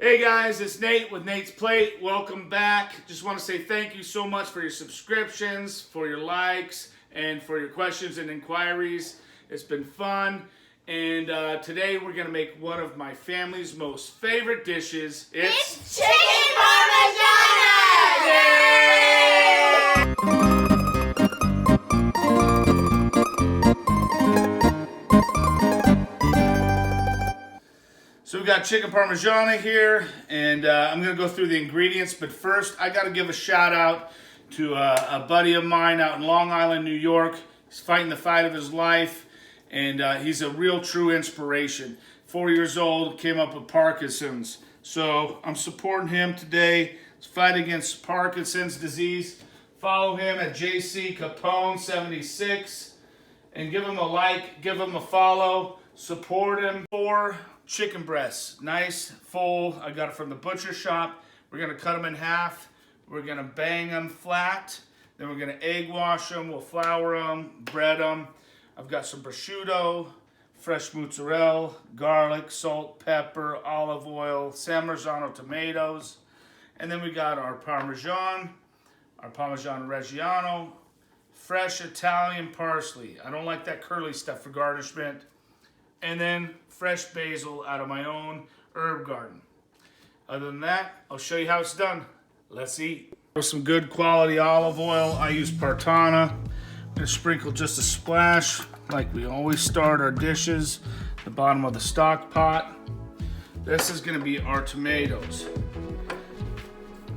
Hey guys, it's Nate with Nate's Plate. Welcome back. Just want to say thank you so much for your subscriptions, for your likes, and for your questions and inquiries. It's been fun. And today we're going to make one of my family's most favorite dishes. It's chicken parmesana! Yay! So we got chicken parmigiana here, and I'm going to go through the ingredients. But first, I got to give a shout out to a buddy of mine out in Long Island, New York. He's fighting the fight of his life, and he's a real true inspiration. 4 years old, came up with Parkinson's. So I'm supporting him today. He's fighting against Parkinson's disease. Follow him at JC Capone 76 and give him a like, give him a follow, support him. 4 chicken breasts, nice, full. I got it from the butcher shop. We're gonna cut them in half. We're gonna bang them flat. Then we're gonna egg wash them. We'll flour them, bread them. I've got some prosciutto, fresh mozzarella, garlic, salt, pepper, olive oil, San Marzano tomatoes. And then we got our parmesan reggiano, fresh Italian parsley. I don't like that curly stuff for garnishment. And then fresh basil out of my own herb garden. Other than that, I'll show you how it's done. Let's eat. With some good quality olive oil, I use Parmesana. I'm gonna sprinkle just a splash, like we always start our dishes, the bottom of the stock pot. This is gonna be our tomatoes.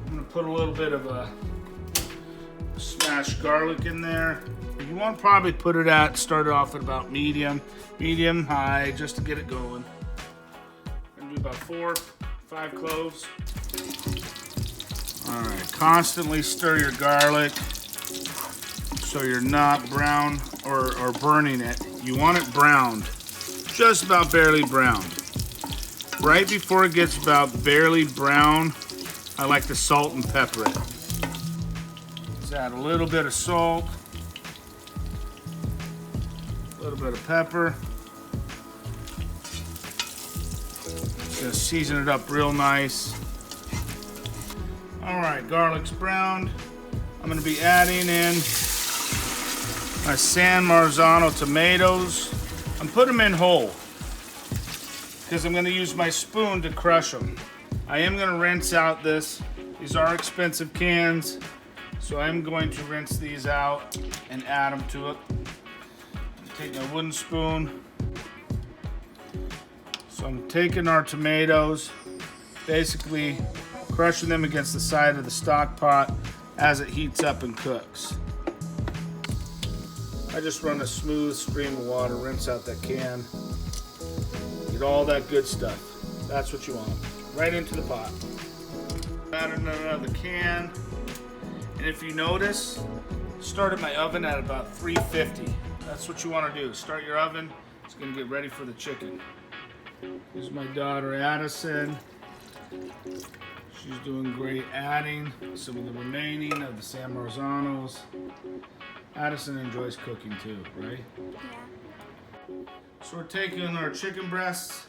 I'm gonna put a little bit of a smashed garlic in there. You want to probably put it at, start it off at about medium high, just to get it going. I'm gonna do about 4-5 cloves. All right, constantly stir your garlic so you're not brown or burning it. You want it browned, just about barely browned. Right before it gets about barely brown, I like to salt and pepper it. Just add a little bit of salt. A little bit of pepper. Just season it up real nice. All right, garlic's browned. I'm gonna be adding in my San Marzano tomatoes. I'm putting them in whole because I'm gonna use my spoon to crush them. I am gonna rinse out this. These are expensive cans, so I'm going to rinse these out and add them to it. Take my wooden spoon. So I'm taking our tomatoes, basically crushing them against the side of the stock pot as it heats up and cooks. I just run a smooth stream of water, rinse out that can. Get all that good stuff. That's what you want. Right into the pot. Add another can. And if you notice, started my oven at about 350. That's what you want to do. Start your oven. It's going to get ready for the chicken. Here's my daughter Addison. She's doing great adding some of the remaining of the San Marzanos. Addison enjoys cooking too, right? Yeah. So we're taking our chicken breasts.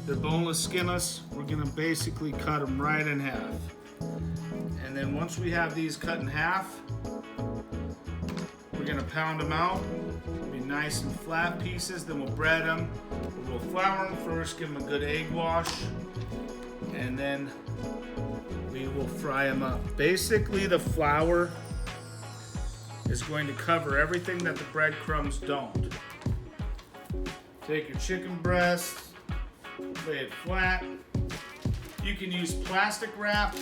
They're boneless, skinless. We're going to basically cut them right in half. And then once we have these cut in half, we're gonna pound them out. They'll be nice and flat pieces. Then we'll bread them. We'll flour them first, give them a good egg wash, and then we will fry them up. Basically, the flour is going to cover everything that the breadcrumbs don't. Take your chicken breast, lay it flat. You can use plastic wrap.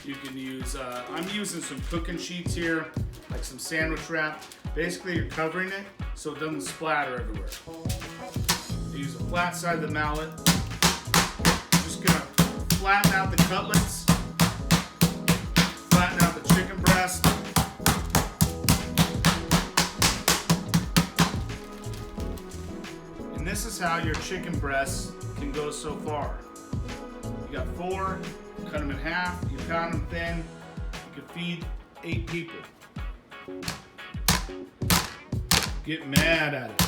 You can use, I'm using some cooking sheets here, like some sandwich wrap. Basically, you're covering it so it doesn't splatter everywhere. Use the flat side of the mallet. Just gonna flatten out the cutlets, flatten out the chicken breast. And this is how your chicken breasts can go so far. You got 4, cut them in half, you pound them thin, you can feed 8 people. Get mad at it.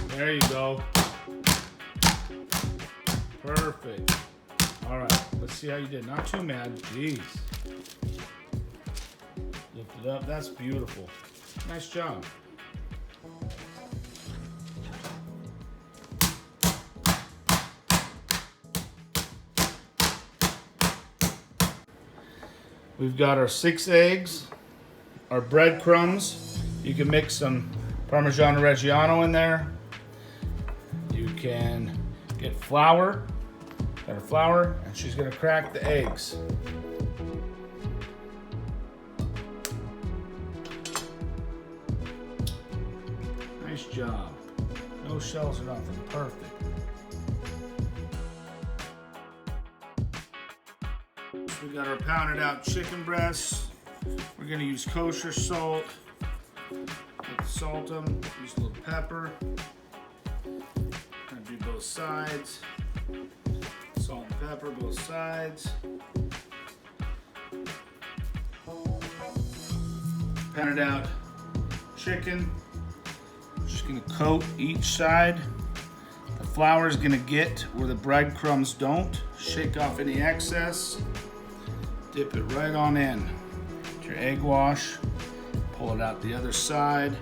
There you go. Perfect. All right, let's see how you did. Not too mad. Jeez. Lift it up. That's beautiful. Nice job. We've got our 6 eggs, our breadcrumbs. You can mix some Parmesan Reggiano in there. You can get flour, got her flour, and she's gonna crack the eggs. Nice job. No shells or nothing, perfect. We got our pounded out chicken breasts. We're gonna use kosher salt. Salt them, use a little pepper. Gonna do both sides. Salt and pepper, both sides. Pounded out chicken. Just gonna coat each side. The flour is gonna get where the breadcrumbs don't. Shake off any excess. Dip it right on in. Get your egg wash. Pull it out the other side.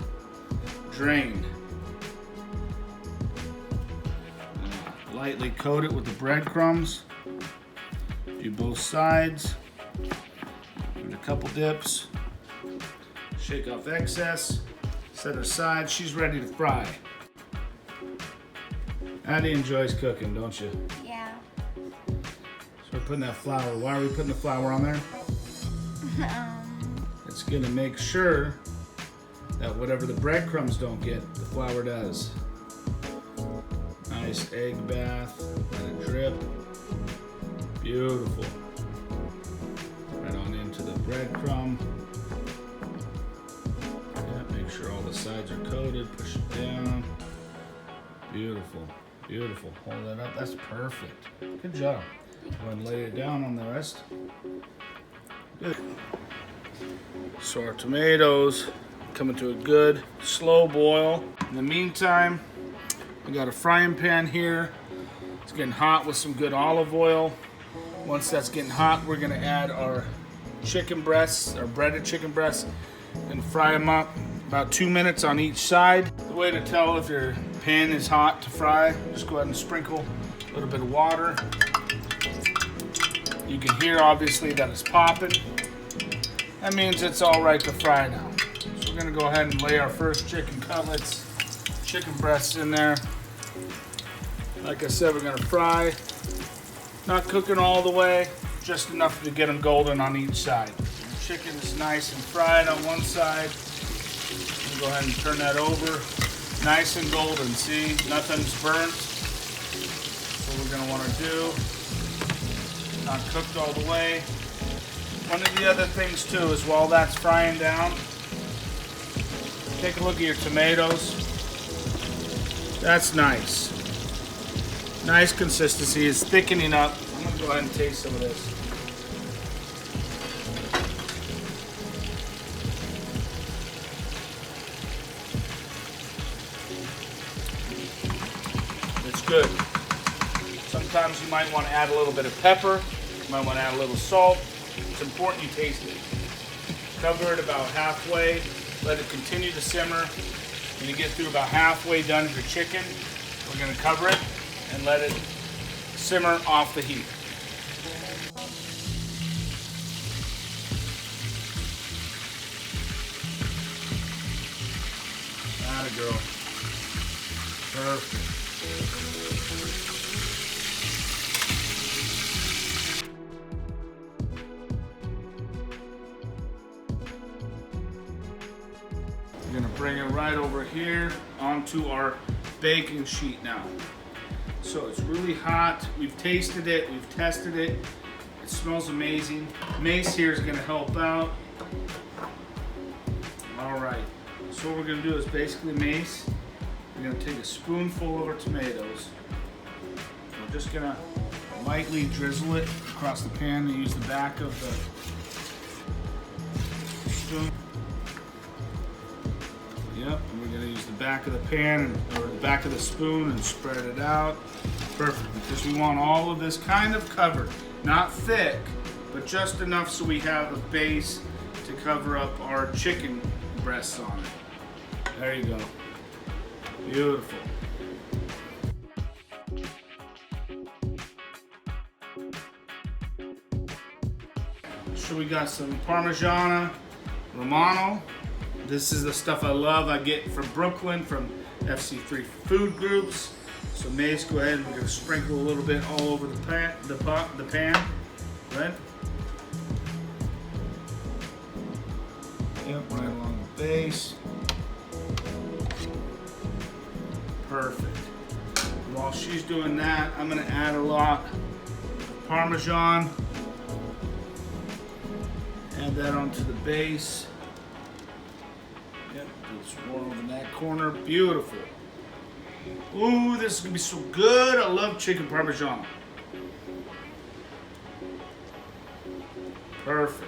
Drain. Lightly coat it with the breadcrumbs. Do both sides. Give it a couple dips. Shake off excess. Set her aside. She's ready to fry. Addie enjoys cooking, don't you? Yeah. So we're putting that flour. Why are we putting the flour on there? It's gonna make sure that whatever the breadcrumbs don't get, the flour does. Nice egg bath, let it drip. Beautiful. Right on into the breadcrumb. Yeah, make sure all the sides are coated, push it down. Beautiful, beautiful. Hold that up, that's perfect. Good job. Go ahead and lay it down on the rest. Good. So our tomatoes coming to a good slow boil. In the meantime, we got a frying pan here. It's getting hot with some good olive oil. Once that's getting hot, we're gonna add our chicken breasts, our breaded chicken breasts, and fry them up about 2 minutes on each side. The way to tell if your pan is hot to fry, just go ahead and sprinkle a little bit of water. You can hear obviously that it's popping. That means it's all right to fry now. So we're gonna go ahead and lay our first chicken cutlets, chicken breasts in there. Like I said, we're gonna fry. Not cooking all the way, just enough to get them golden on each side. The chicken is nice and fried on one side. We'll go ahead and turn that over. Nice and golden, see? Nothing's burnt. That's what we're gonna wanna do. Not cooked all the way. One of the other things too is while that's frying down, take a look at your tomatoes. That's nice. Nice consistency. It's thickening up. I'm gonna go ahead and taste some of this. It's good. Sometimes you might want to add a little bit of pepper. You might want to add a little salt. It's important you taste it. Cover it about halfway. Let it continue to simmer. When you get through about halfway done with your chicken, we're going to cover it and let it simmer off the heat. Atta girl. Perfect. We're gonna bring it right over here onto our baking sheet now. So it's really hot. We've tasted it, we've tested it. It smells amazing. Mace here is gonna help out. All right, so what we're gonna do is basically Mace, we're gonna take a spoonful of our tomatoes. We're just gonna lightly drizzle it across the pan and use the back of the spoon. Yep, and we're going to use the back of the pan or the back of the spoon and spread it out. Perfect, because we want all of this kind of covered. Not thick, but just enough so we have a base to cover up our chicken breasts on it. There you go. Beautiful. So we got some Parmesana Romano. This is the stuff I love. I get from Brooklyn, from FC3 Food Groups. So Mace, go ahead and we're gonna sprinkle a little bit all over the pan, right? Yep, right along the base. Perfect. While she's doing that, I'm gonna add a lot of Parmesan. Add that onto the base. Yep, just more over in that corner. Beautiful. Ooh, this is gonna be so good. I love chicken Parmesan. Perfect.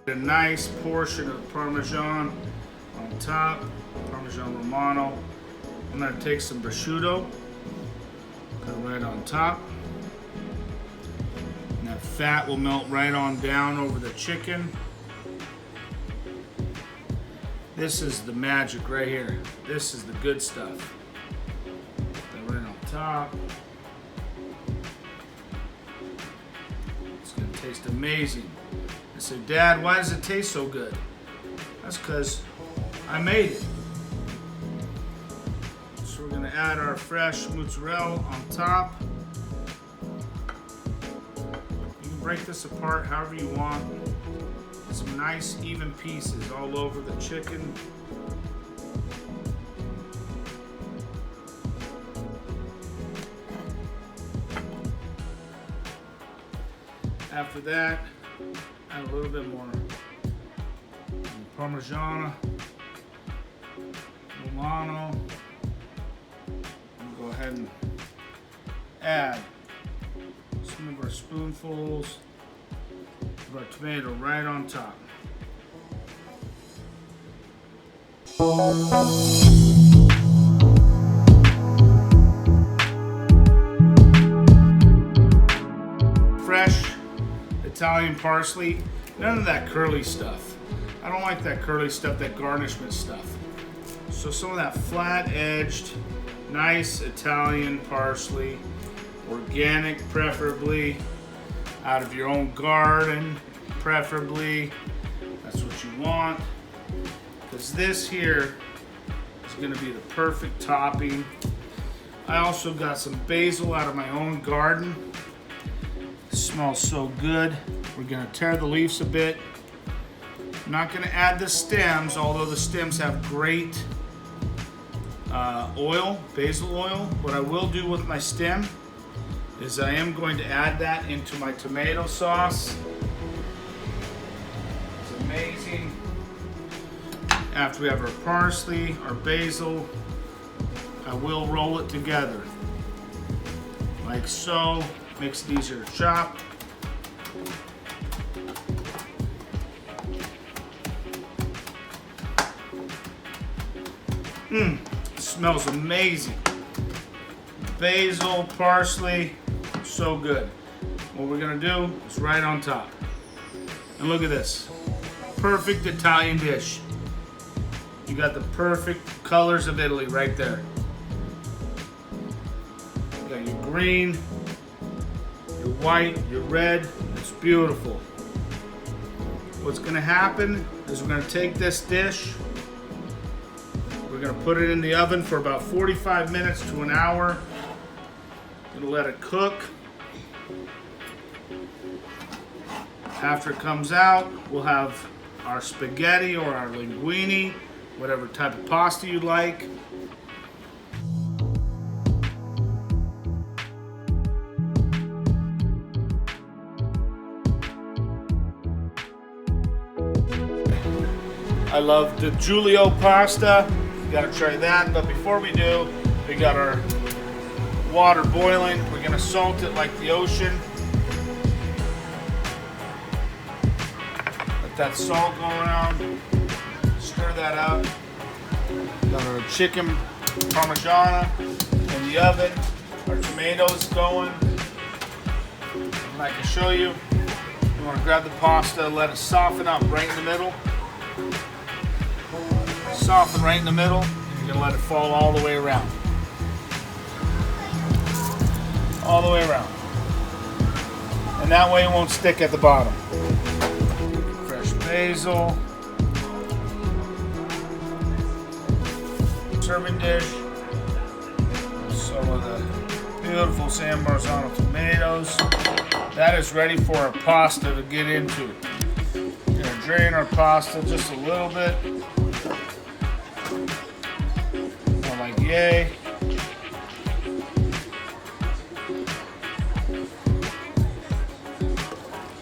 A nice portion of Parmesan on top, Parmesan Romano. I'm gonna take some prosciutto, put it right on top. And that fat will melt right on down over the chicken. This is the magic right here. This is the good stuff. Put that right on top. It's gonna taste amazing. I said, Dad, why does it taste so good? That's because I made it. So we're gonna add our fresh mozzarella on top. You can break this apart however you want. Some nice even pieces all over the chicken. After that, add a little bit more Parmesan Romano. We'll go ahead and add some of our spoonfuls of our tomato right on top. Fresh Italian parsley, none of that curly stuff. I don't like that curly stuff, that garnishment stuff. So some of that flat-edged, nice Italian parsley, organic preferably, out of your own garden preferably. That's what you want. Because this here is going to be the perfect topping. I also got some basil out of my own garden. It smells so good. We're going to tear the leaves a bit. I'm not going to add the stems, although the stems have great oil, basil oil. What I will do with my stem is I am going to add that into my tomato sauce. It's amazing. After we have our parsley, our basil, I will roll it together. Like so. Makes it easier to chop. It smells amazing. Basil, parsley, so good. What we're gonna do is right on top. And look at this. Perfect Italian dish. You got the perfect colors of Italy right there. You got your green, your white, your red. It's beautiful. What's gonna happen is we're gonna take this dish, we're gonna put it in the oven for about 45 minutes to an hour. Gonna let it cook. After it comes out, we'll have our spaghetti or our linguine, whatever type of pasta you like. I love the Giulio pasta. You gotta try that. But before we do, we got our water boiling. We're gonna salt it like the ocean. Let that salt go around. Stir that up. Got our chicken Parmesana in the oven. Our tomatoes going. And I can show you. You want to grab the pasta, let it soften up right in the middle. Soften right in the middle. You're gonna let it fall all the way around. All the way around. And that way it won't stick at the bottom. Fresh basil. Serving dish. Some of the beautiful San Marzano tomatoes. That is ready for our pasta to get into. We're gonna drain our pasta just a little bit. Not like yay.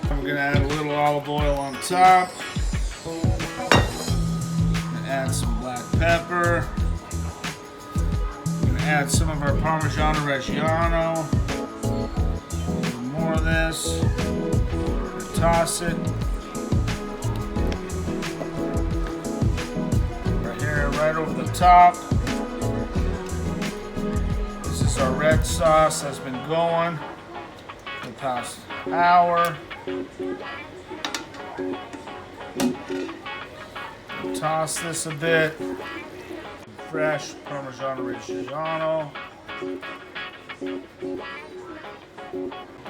We're gonna add a little olive oil on top. Gonna add some black pepper. Add some of our Parmesan reggiano. A little more of this. Toss it. Right here, right over the top. This is our red sauce that's been going for the past hour. Toss this a bit. Fresh Parmesan reggiano.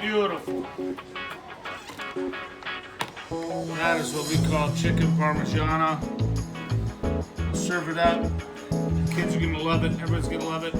Beautiful. That is what we call chicken Parmigiana. Serve it up. Kids are gonna love it. Everybody's gonna love it.